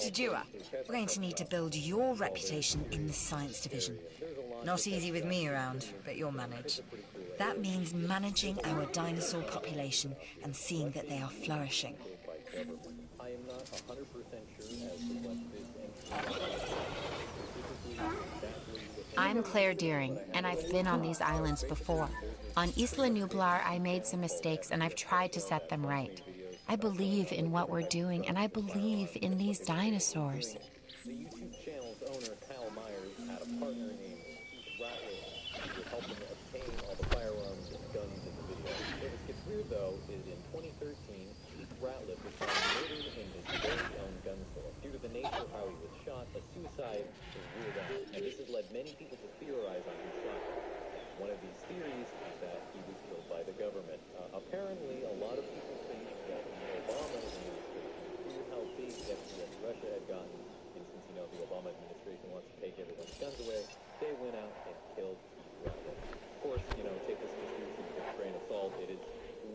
Dr. Dewar, we're going to need to build your reputation in the science division. Not easy with me around, but you'll manage. That means managing our dinosaur population and seeing that they are flourishing. I am not 100% sure as to what this entry I'm Claire Deering, and I've been on these islands before. On Isla Nublar, I made some mistakes, and I've tried to set them right. I believe in what we're doing, and I believe in these dinosaurs. The YouTube channel's owner, Kyle Myers, had a partner named Keith Ratliff who would help him obtain all the firearms and guns in the video. Where this gets weird, though, is in 2013, Keith Ratliff was found murdered in his very own gun store. Due to the nature of how he was shot, a suicide was ruled out, and this has led many people to theorize on who shot him. One of these theories is that he was killed by the government. Apparently, a lot of people think that the Obama administration knew how big FDS Russia had gotten, and since, you know, the Obama administration wants to take everyone's guns away, they went out and killed Keith Ratliff. Of course, you know, take this conspiracy with a grain of salt. It is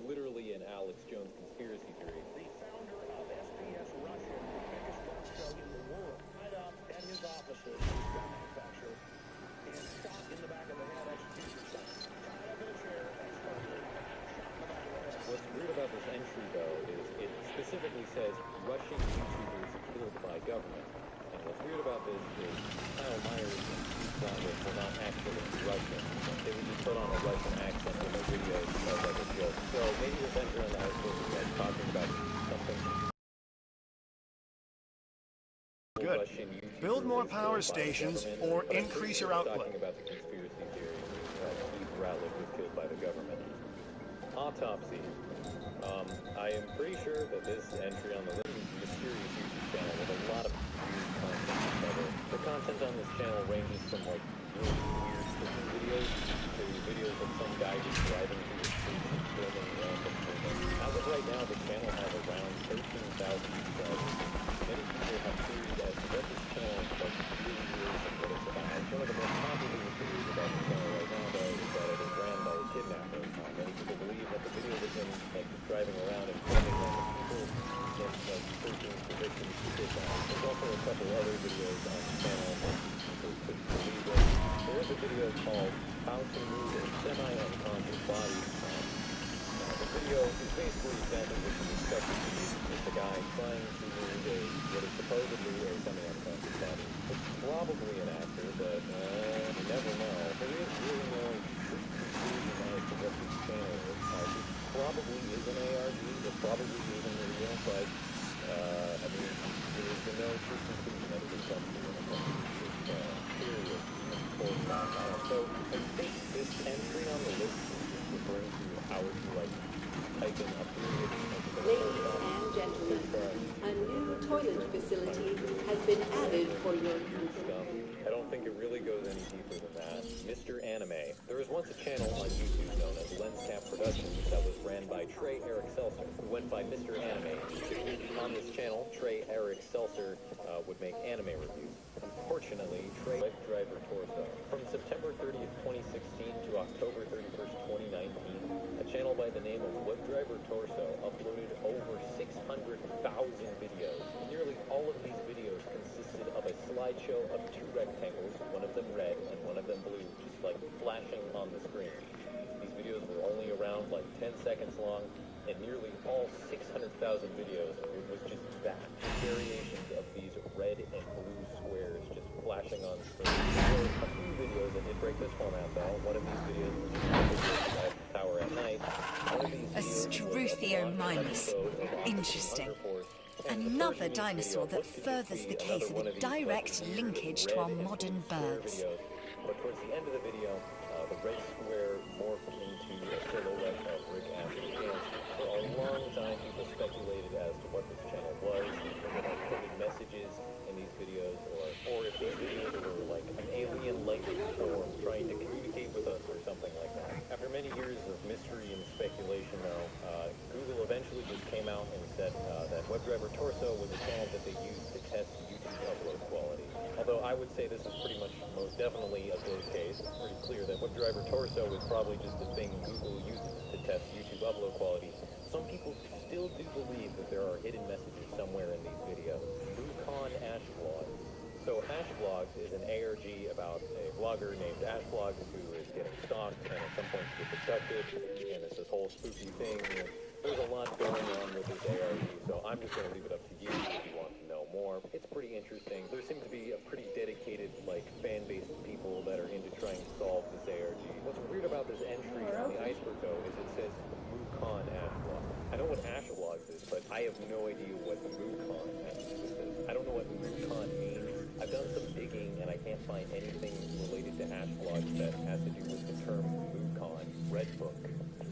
literally an Alex Jones conspiracy theory. The founder of FDS Russia, the biggest gun show in the world, right up at his offices, his gun manufacturer, and shot in the back of the head, execution shot, tied up in a chair, exploded, shot in the back of the head. What's weird about this entry, though, is it specifically says Russian YouTubers killed by government. And what's weird about this is Kyle Myers and Keith Ratliff were not actually Russian. They would just put on a Russian accent in their videos as like a joke. So maybe this entry on the article is like talking about something. Good. Build more power stations or increase your output. Talking about the conspiracy theory that Keith Ratliff was killed by the government. Autopsy. I am pretty sure that this entry on the mysterious YouTube channel with a lot of weird content cover. The content on this channel ranges from like really weird cooking videos to videos of some guy just driving through the streets and filming random things. As of right now, the channel has around 13,000 subscribers. Many people have theories as to what this channel really is and what it's about. One of the most popular theories about the channel right now, though, is that it is ran by a kidnapper. Many people believe that the video of him like just driving around and filming random people is like searching for victims to kidnap. There's also a couple other videos on the channel that people could believe in. There is a video called How to Move a Semi-Unconscious Body. The video is basically exactly what you expect it to be. It's a guy trying to move what is supposedly a semi-unconscious body. It's probably an actor, but you never know. There is really no true conclusion as to what this channel is. This probably is an ARG. It probably isn't real, but I mean, there is no true conclusion that it is something when it comes to this channel. Period. So I think this entry on the list is just referring to how to like type in a period. Ladies and gentlemen, a new toilet facility has been added for your use. I don't think it really goes any deeper than that. Mr. Anime. There was once a channel on YouTube known as Lenscap Productions that was ran by Trey Eric Seltzer, who went by Mr. Anime. On this channel, Trey Eric Seltzer would make anime reviews. Unfortunately, Trey Driver Torso. From September 30th, 2016 to October 31st, 2019, a channel by the name of WebDriver Torso uploaded over 600,000 videos. Nearly all of these videos consisted of a slideshow of two rectangles, one of them red and one of them blue, just like flashing on the screen. These videos were only around like 10 seconds long, and nearly all 600,000 videos was just that. Variations of these red and blue squares just flashing on screen. There were a few videos that did break this format though. One of these videos was at Tower at Night. A Struthiomimus. Interesting. Another dinosaur that furthers the case of a direct linkage to our modern birds. But towards the end of the video, the red square morphed into a silhouette of Rick Astley. For a long time, people speculated as to what this channel was, if there were coded messages in these videos, or if these videos were like an alien-like form trying to communicate with us or something like that. After many years of mystery and speculation, though, Google eventually just came out and said that WebDriver Torso was a channel that they used to test YouTube upload quality. Although I would say this is pretty much most definitely a good case. It's pretty clear that WebDriver Torso is probably just the thing Google uses to test YouTube upload quality. Some people still do believe that there are hidden messages somewhere in these videos. BlueCon Ashvlogs is an ARG about a vlogger named Ashvlogs who is getting stalked and at some point gets abducted, and it's this whole spooky thing. There's a lot going on with this ARG, so I'm just going to leave it up to you if you want to know more. It's pretty interesting. There seems to be a pretty dedicated, fan base of people that are into trying to solve this ARG. What's weird about this entry on the iceberg, though, is it says Mukon Ashvlog. I know what Ashvlogs is, but I have no idea what the Mukon is. I don't know what Mukon means. I've done some digging, and I can't find anything related to Ashvlogs that has to do with the term Mukon. Red Book.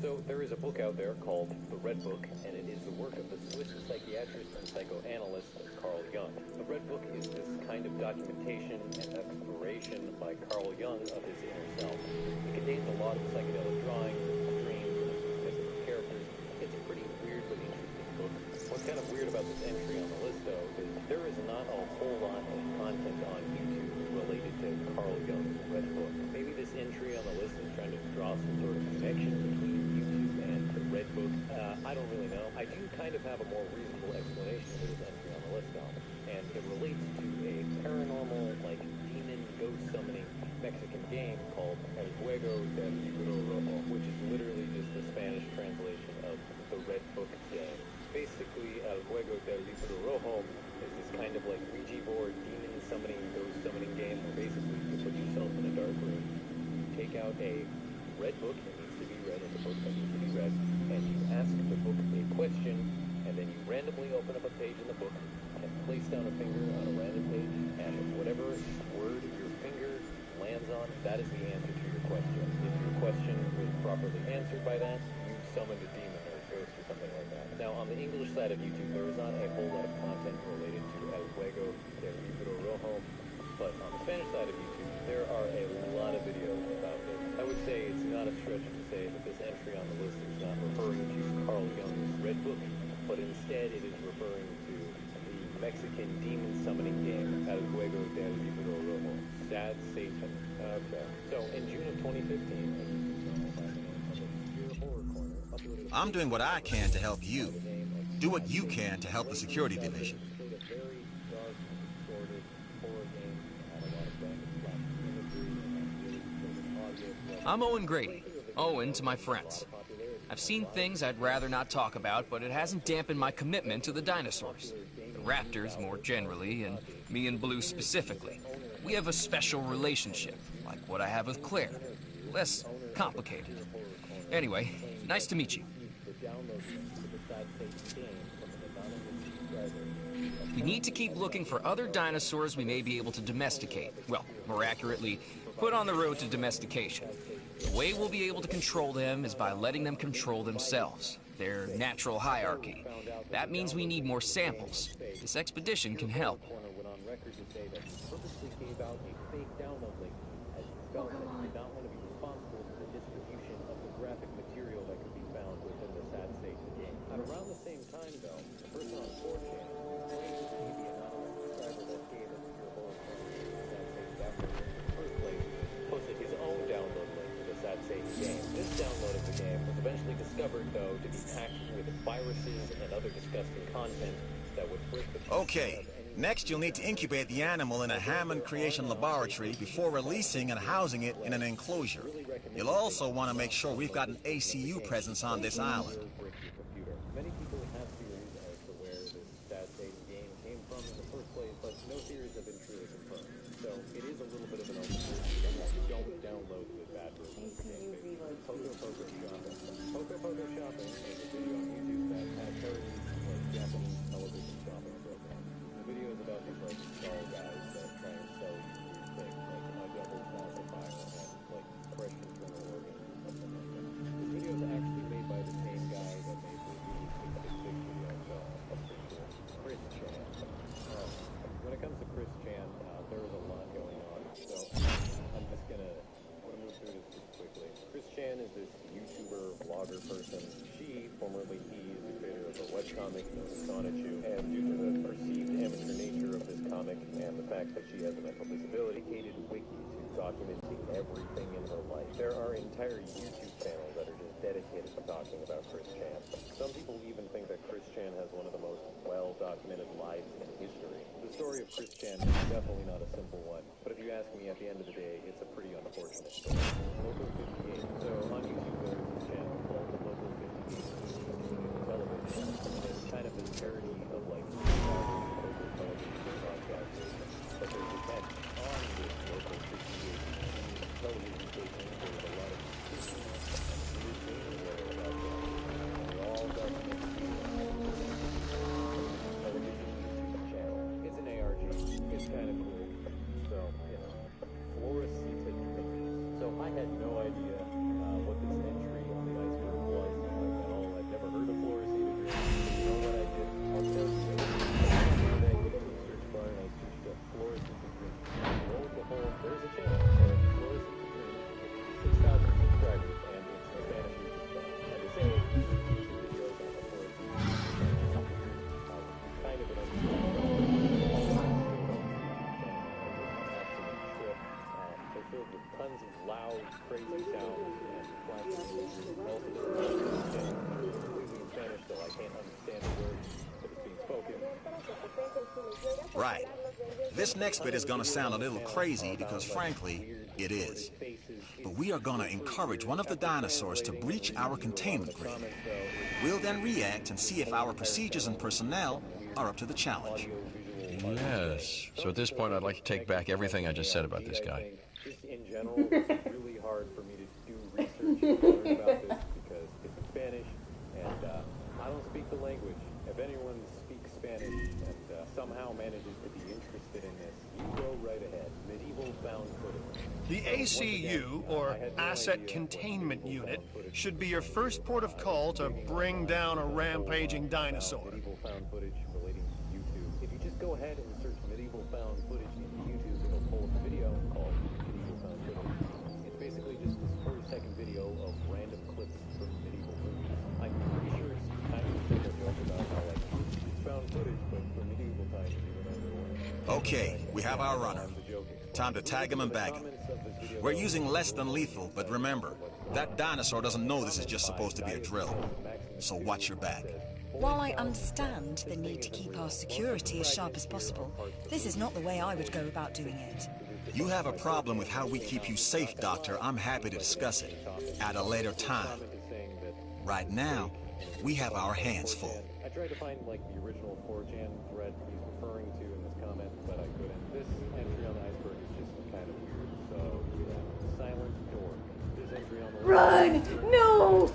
So there is a book out there called The Red Book, and it is the work of the Swiss psychiatrist and psychoanalyst Carl Jung. The Red Book is this kind of documentation and exploration by Carl Jung of his inner self. It contains a lot of psychedelic drawings, dreams, and mystical characters. It's a pretty weird but interesting book. What's kind of weird about this entry on the list, though, is there is not a whole lot of content on YouTube related to Carl Jung's Red Book. Maybe this entry on the list is trying to draw some sort of connection between YouTube and the Red Book. I don't really know. I do kind of have a more reasonable explanation for this entry on the list, though, and it relates to a paranormal, demon ghost summoning Mexican game called El Juego del Libro Rojo, which is literally just the Spanish translation of the Red Book game. Basically, El Juego del Libro Rojo is this kind of Ouija board, demon summoning, ghost summoning game where basically you put yourself in a dark room, you take out a red book that needs to be read, and the book that needs to be read, and you ask the book a question, and then you randomly open up a page in the book and place down a finger on a random page, and whatever word your finger lands on, that is the answer to your question. If your question was properly answered by that, you summoned a demon or a ghost or something like that. Now, on the English side of YouTube, there is not a whole lot of content related to El Juego del Libro Rojo, but on the Spanish side of YouTube, there are a lot of videos about this. I would say it's not a stretch to say that this entry on the list is not referring to Carl Jung's Red Book, but instead it is referring to the Mexican demon summoning game El Juego del Libro Rojo, Sad Satan. Okay. So, in June of 2015, I'm doing what I can to help you. Do what you can to help the security division. I'm Owen Grady. Owen to my friends. I've seen things I'd rather not talk about, but it hasn't dampened my commitment to the dinosaurs. The raptors more generally, and me and Blue specifically. We have a special relationship, like what I have with Claire. Less complicated. Anyway, nice to meet you. We need to keep looking for other dinosaurs we may be able to domesticate. Well, more accurately, put on the road to domestication. The way we'll be able to control them is by letting them control themselves, their natural hierarchy. That means we need more samples. This expedition can help. Around the same time, though, the person on 4chan claims to be the anonymous subscriber that gave us your horror Sad Satan download in the first place, posted his own download link to the Sad Satan game. This download of the game was eventually discovered, though, to be packed with viruses and other disgusting content that would break the... Okay. Next, you'll need to incubate the animal in a Hammond Creation Laboratory before releasing and housing it in an enclosure. You'll also want to make sure we've got an ACU presence on this island. Many people have theories as to where this Sad Satan game came from in the first place, but no theories have been truly confirmed. So it is a little bit of an open secret. Don't download the bad version of the game. Poco Poco Shopping. Poco Poco Shopping is a video on YouTube that kind of parodies Japanese television shopping programs. The video is about these doll guys that try and sell you things like a devil's pacifier and fresh internal organs or something like that. This video is actually made by the same guy that made the Chris Chan. When it comes to Chris Chan, there is a lot going on, so I'm just gonna move through this just quickly. Chris Chan is this YouTuber, vlogger person. She, formerly he, is the creator of a webcomic known as Sonichu, and due to the perceived amateur nature of this comic and the fact that she has a mental disability, created a wiki to documenting everything in her life. There are entire YouTube channels that are just dedicated to talking about Chris Chan. Some people even think that Chris Chan has one of the most well-documented lives in history. The story story of Chris Chan is definitely not a simple one, but if you ask me, at the end of the day, it's a pretty unfortunate story. Local 58. So on YouTube, there's this channel called the Local 58 television. It's kind of this parody of like local television broadcasters, but there's a catch on this Local 58 television station. There's a lot of weird things there about them. They all got it's an ARG. It's kind of cool. So, you know, Flores so I had no idea what this entry on the iceberg was at all. I've never heard of Flores either. You know what I did? I'll tell you. I went to a search bar and I searched up Flores Dream. Lo and behold, there's a channel called Flores Dream. 6,000 subscribers, and it's a Spanish YouTube channel. And they say videos on the Flores channel. Kind of an they're filled with tons of loud, crazy sounds and flashing images. Also, they're completely in Spanish, so I can't understand the words that is being spoken. Right. This next bit is gonna sound a little crazy because, frankly, it is. But we are gonna encourage one of the dinosaurs to breach our containment grid. We'll then react and see if our procedures and personnel are up to the challenge. Yes. So at this point, I'd like to take back everything I just said about this guy. Just in general, it's really hard for me to do research and learn about this because it's in Spanish, and I don't speak the language. If anyone speaks Spanish and somehow manages to be interested in this, you go right ahead. Medieval found footage. The ACU, or Asset Containment Unit, should be your first port of call to bring down a rampaging dinosaur. Medieval found footage relating to YouTube. If you just go ahead and search medieval found footage into YouTube, it'll pull up a video called Medieval Found Footage. It's basically just this 40-second video of random clips from medieval movies. I'm pretty sure it's kind of a joke about how, like, it's found footage, but for medieval times, even though there weren't. Okay, we have our runner. Time to tag him and bag him. We're using less than lethal, but remember, that dinosaur doesn't know this is just supposed to be a drill. So watch your back. While I understand the need to keep our security as sharp as possible, this is not the way I would go about doing it. You have a problem with how we keep you safe, Doctor. I'm happy to discuss it at a later time. Right now, we have our hands full. I tried to find, like, the original 4chan thread he's referring to in this comment, but I couldn't. This entry on the iceberg is just kind of weird. So, yeah, silent door. This entry on the Run! No!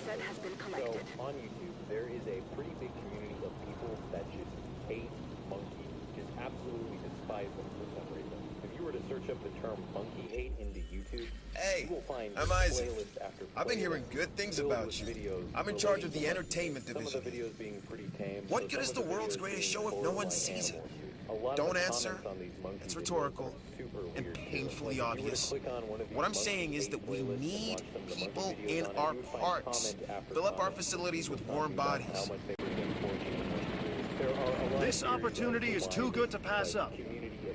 Has been collected. So, on YouTube, there is a pretty big community of people that just hate monkeys, just absolutely despise them for some reason. If you were to search up the term monkey hate into YouTube, you will find I'm Isaac. playlist after playlist. I've been hearing good things about you. I'm in charge of the entertainment division. Some of the videos being pretty tame. What good is the world's greatest show if no one sees it? Don't answer. It's rhetorical and painfully obvious. What I'm saying is that we need people in our parks. Fill up our facilities with warm bodies. This opportunity is too good to pass up.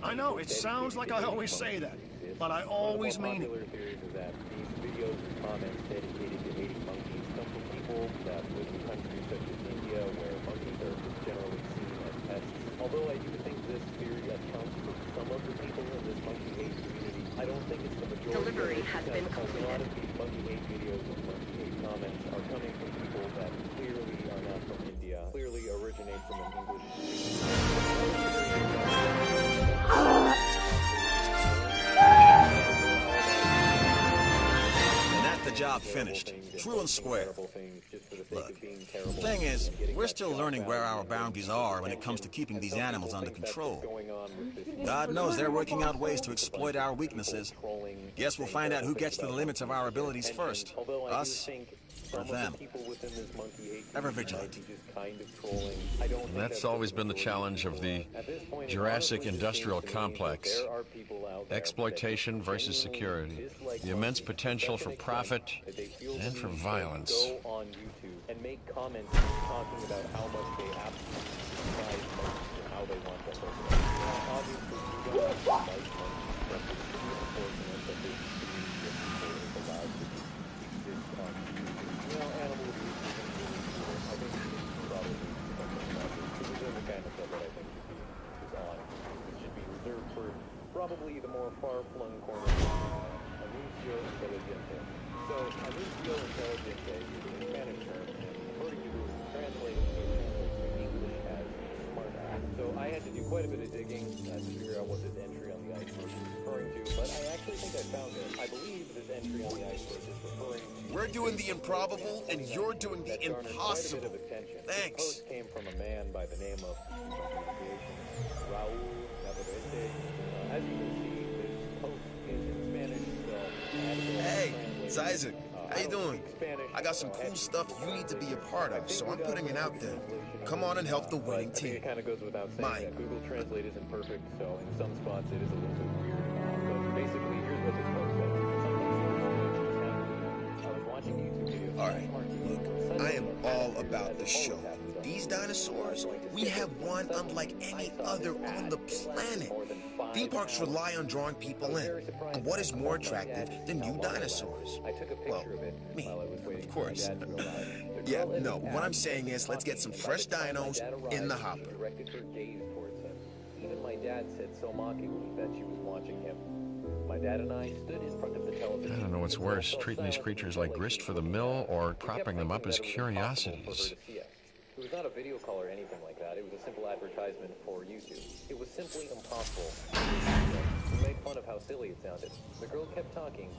I know, it sounds like I always say that, but I always mean it. A lot of these Monkey Hate videos and Monkey Hate comments are coming from people that clearly are not from India, clearly originate from an And that's the job finished. True and square. Look, the thing is, we're still learning where our boundaries are when it comes to keeping these animals under control. God knows they're working out ways to exploit our weaknesses. Guess we'll find out who gets to the limits of our abilities first. Us or them. Ever vigilant. And that's always been the challenge of the Jurassic Industrial Complex. Exploitation versus security. The immense potential for profit and for violence. Go on YouTube and make comments talking about how much they absolutely despise monkeys and how they want them to work. Obviously, you don't have to like monkeys, but it's really unfortunate that this community of people is allowed to exist on YouTube. You know, animal abuse is illegal. I think we should probably do something about this. This is the kind of stuff that I think should be is on. It should be reserved for probably the more far-flung corners. Anuncio Inteligente. So, Anuncio Inteligente is a Spanish term, and according to Google, translated to English as smart ass. So I had to do quite a bit of digging to figure out what this entry on the iceberg is referring to, but I actually think I found it. I believe this entry on the iceberg is referring to... We're doing the improbable, and you're doing the impossible. Thanks. The post came from a man by the name of Raul Navarrete. As you can see, this post is in Spanish, so... Hey, it's Isaac. How you doing? I got some cool stuff you need to be a part of, so I'm putting it out there. Come on and help the winning team. It kind of goes without saying that Google Translate isn't perfect, so in some spots it is a little bit weird. But basically, here's what this post says. I was watching YouTube videos. All right, look, I am all about the show. These dinosaurs, we have one unlike any other on the planet. Theme parks rely on drawing people in. And what is more attractive than new dinosaurs? Well, me, of course. Yeah, no, what I'm saying is let's get some fresh dinos in the hopper. Even my dad said so mockingly that she was watching him. My dad and I stood in front of the television. I don't know what's worse, treating these creatures like grist for the mill or propping them up as curiosities. It was not a video call or anything like that. It was a simple advertisement for YouTube. It was simply impossible. We made fun of how silly it sounded. The girl kept talking,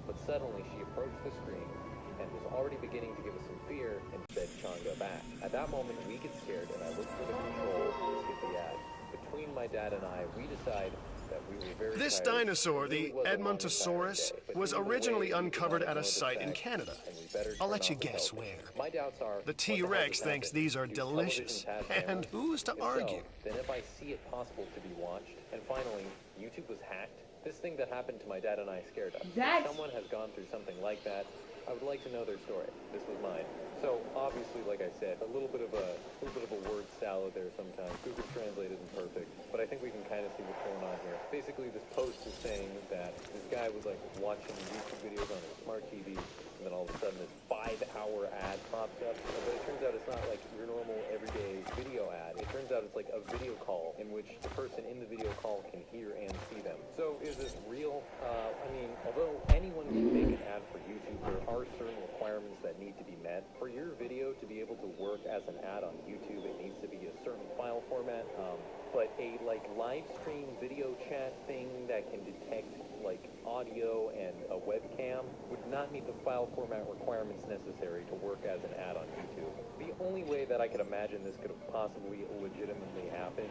but suddenly she approached the screen and was already beginning to give us some fear and said Changa back. At that moment, we get scared and I looked for the controls to skip the ad. Between my dad and I, we decided that we were very This tired. dinosaur, the Edmontosaurus, was originally uncovered at a site in Canada. I'll let you guess where. My doubts are The T-Rex thinks these are delicious, and who's to argue? Then if I see it possible to be watched, and finally, YouTube was hacked, this thing that happened to my dad and I scared us. If someone has gone through something like that, I would like to know their story. This was mine. So obviously, like I said, a little bit of a word salad there sometimes. Google Translate isn't perfect, but I think we can kind of see what's going on here. Basically, this post is saying that this guy was like watching YouTube videos on his smart TV, and then all of a sudden this 5-hour ad pops up. But it turns out it's not like your normal everyday video ad. It turns out it's like a video call in which the person in the video call can hear and see them. So is this real? I mean, although anyone can make an ad for YouTube, there are certain requirements that need to be met. For your video to be able to work as an ad on YouTube, it needs to be a certain file format. But a like live stream video chat thing that can detect like audio and a webcam would not meet the file format requirements necessary to work as an ad on YouTube. The only way that I could imagine this could have possibly legitimately happened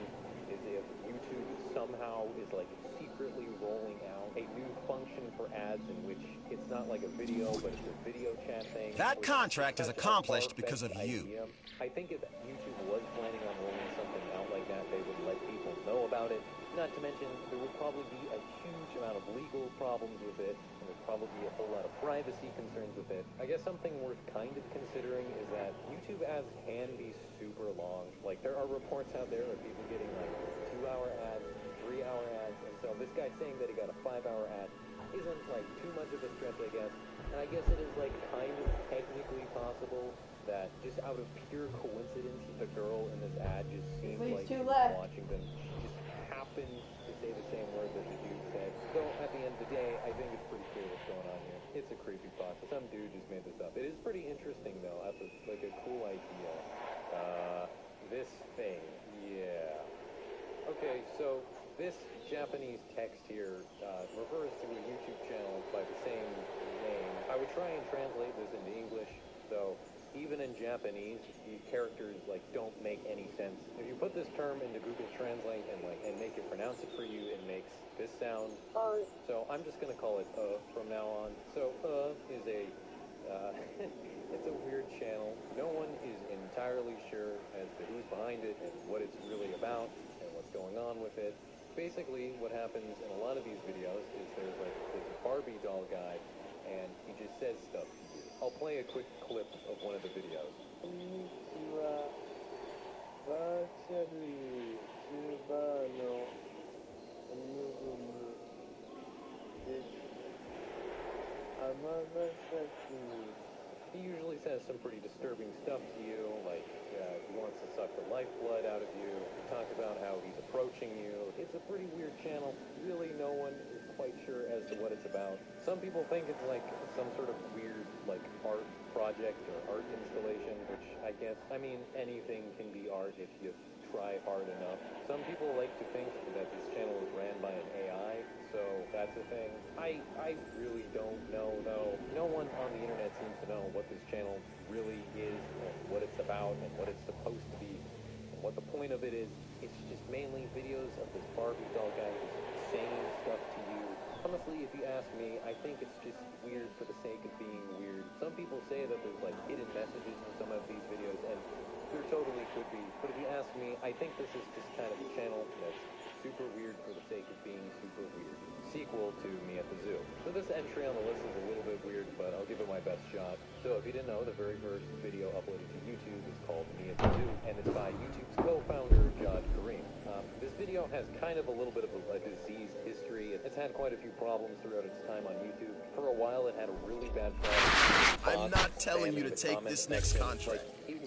is if YouTube somehow is like secretly rolling out a new function for ads in which it's not like a video, but it's a video chat thing. That contract is accomplished because of you. I think if YouTube was planning on rolling something out like that, they would let people know about it. Not to mention, there would probably be a huge amount of legal problems with it, and there's probably a whole lot of privacy concerns with it. I guess something worth kind of considering is that YouTube ads can be super long. Like, there are reports out there of people getting like 2-hour ads, 3-hour ads, and so this guy saying that he got a 5-hour ad isn't like too much of a stretch, I guess. And I guess it is like kind of technically possible that just out of pure coincidence, the girl in this ad just seemed like she was watching them. She just happen to say the same word that the dude said. So at the end of the day, I think it's pretty clear what's going on here. It's a creepypasta. Some dude just made this up. It is pretty interesting, though. That's like a cool idea. This thing, yeah. Okay, so this Japanese text here refers to a YouTube channel by the same name. I would try and translate this into English, though even in Japanese, these characters don't make any sense. If you put this term into Google Translate and make it pronounce it for you, it makes this sound. So I'm just gonna call it from now on. So is a it's a weird channel. No one is entirely sure as to who's behind it and what it's really about and what's going on with it. Basically, what happens in a lot of these videos is there's this Barbie doll guy, and he just says stuff to you. I'll play a quick clip of one of the videos. He usually says some pretty disturbing stuff to you, like he wants to suck the lifeblood out of you. He talks about how he's approaching you. It's a pretty weird channel. Really, no one is quite sure as to what it's about. Some people think it's like some sort of weird, art project or art installation, which I mean, anything can be art if you try hard enough. Some people like to think that this channel is ran by an AI, so that's a thing. I really don't know, though. No one on the internet seems to know what this channel really is, and what it's about, and what it's supposed to be, and what the point of it is. It's just mainly videos of this Barbie doll guy who's saying stuff to you. Honestly, if you ask me, I think it's just weird for the sake of being weird. Some people say that there's hidden messages in some of these videos, and there totally could be. But if you ask me, I think this is just kind of a channel that's super weird for the sake of being super weird. Sequel to Me at the Zoo. So this entry on the list is a little bit weird, but I'll give it my best shot. So if you didn't know, the very first video uploaded to YouTube is called Me at the Zoo, and it's by YouTube's co-founder, Jad Karim. This video has kind of a little bit of a diseased history. It's had quite a few problems throughout its time on YouTube. For a while, it had a really bad problem. I'm not telling you to take this next contract,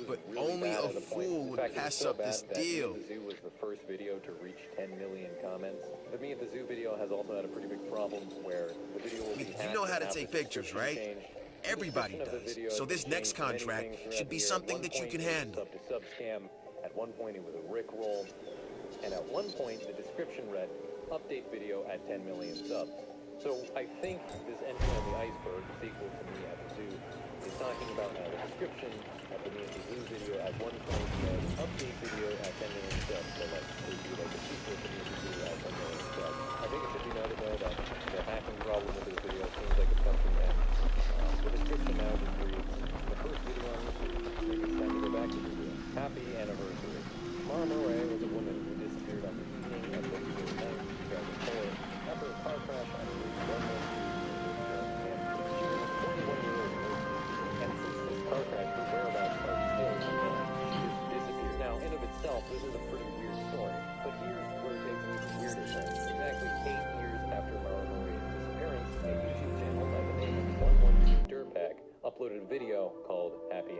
but only a fool would pass up this deal. Me at the Zoo was the first video to reach 10 million comments. The Me at the Zoo video has also had a pretty big problem where the video will be You know how to take pictures, right? Everybody does. So this next contract should be something that you can handle. Sub scam. At one point, it was a Rickroll. And at one point, the description read, update video at 10 million subs. So I think this entry on the iceberg, sequel to Me at the Zoo, is talking about how the description of the Me at the Zoo video at one point said, update video at 10 million subs. So it would be like a sequel to Me at the Zoo at 10 million subs. I think it should be noted, though, that the hacking problem with this video seems like it's come to an end. The description now just reads, the first video on YouTube, maybe it's time to go back to the video. Happy anniversary. Mara Murray was a woman who disappeared on the evening of February 9th, 2004, after a car crash on Route 112 and she was 21 years old. And since this car crash, her whereabouts are still unknown. She just disappeared. Now, in of itself, this is a pretty weird story, but here's where it takes an even weirder turn. Exactly 8 years after Mara Murray's disappearance, a YouTube channel by the name of 112 Dirtbag uploaded a video